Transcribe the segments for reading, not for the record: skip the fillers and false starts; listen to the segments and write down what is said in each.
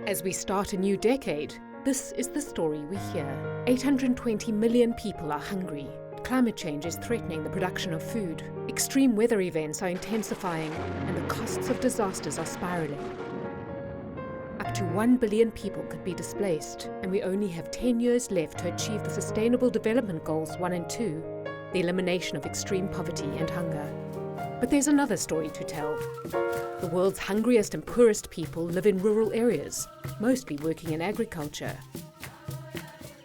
As we start a new decade, this is the story we hear. 820 million people are hungry. Climate change is threatening the production of food. Extreme weather events are intensifying, and the costs of disasters are spiraling. Up to 1 billion people could be displaced, and we only have 10 years left to achieve the Sustainable Development Goals 1 and 2, the elimination of extreme poverty and hunger. But there's another story to tell. The world's hungriest and poorest people live in rural areas, mostly working in agriculture.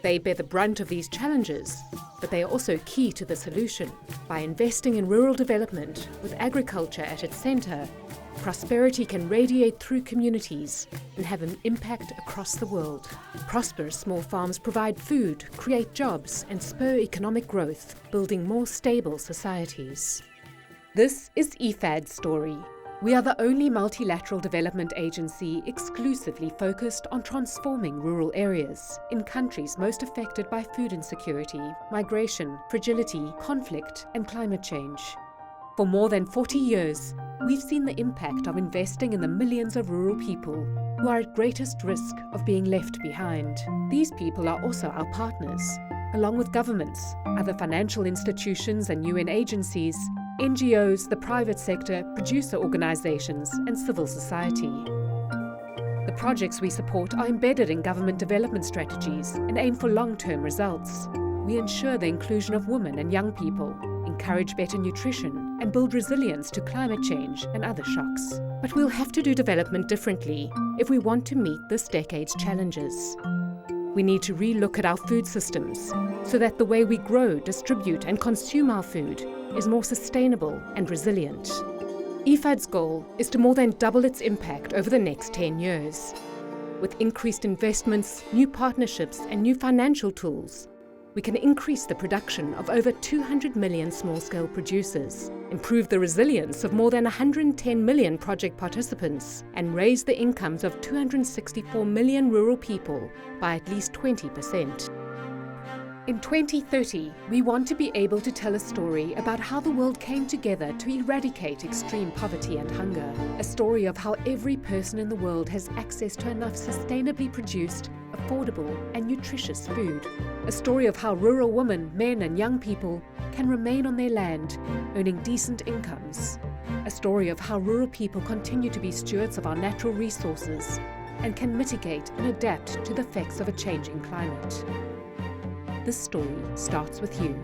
They bear the brunt of these challenges, but they are also key to the solution. By investing in rural development, with agriculture at its centre, prosperity can radiate through communities and have an impact across the world. Prosperous small farms provide food, create jobs, and spur economic growth, building more stable societies. This is IFAD's story. We are the only multilateral development agency exclusively focused on transforming rural areas in countries most affected by food insecurity, migration, fragility, conflict, and climate change. For more than 40 years, we've seen the impact of investing in the millions of rural people who are at greatest risk of being left behind. These people are also our partners, along with governments, other financial institutions and UN agencies, NGOs, the private sector, producer organizations, and civil society. The projects we support are embedded in government development strategies and aim for long-term results. We ensure the inclusion of women and young people, encourage better nutrition, and build resilience to climate change and other shocks. But we'll have to do development differently if we want to meet this decade's challenges. We need to re-look at our food systems so that the way we grow, distribute, and consume our food is more sustainable and resilient. IFAD's goal is to more than double its impact over the next 10 years. With increased investments, new partnerships, and new financial tools, we can increase the production of over 200 million small-scale producers, improve the resilience of more than 110 million project participants, and raise the incomes of 264 million rural people by at least 20%. In 2030, we want to be able to tell a story about how the world came together to eradicate extreme poverty and hunger. A story of how every person in the world has access to enough sustainably produced, affordable, and nutritious food. A story of how rural women, men, and young people can remain on their land, earning decent incomes. A story of how rural people continue to be stewards of our natural resources and can mitigate and adapt to the effects of a changing climate. This story starts with you.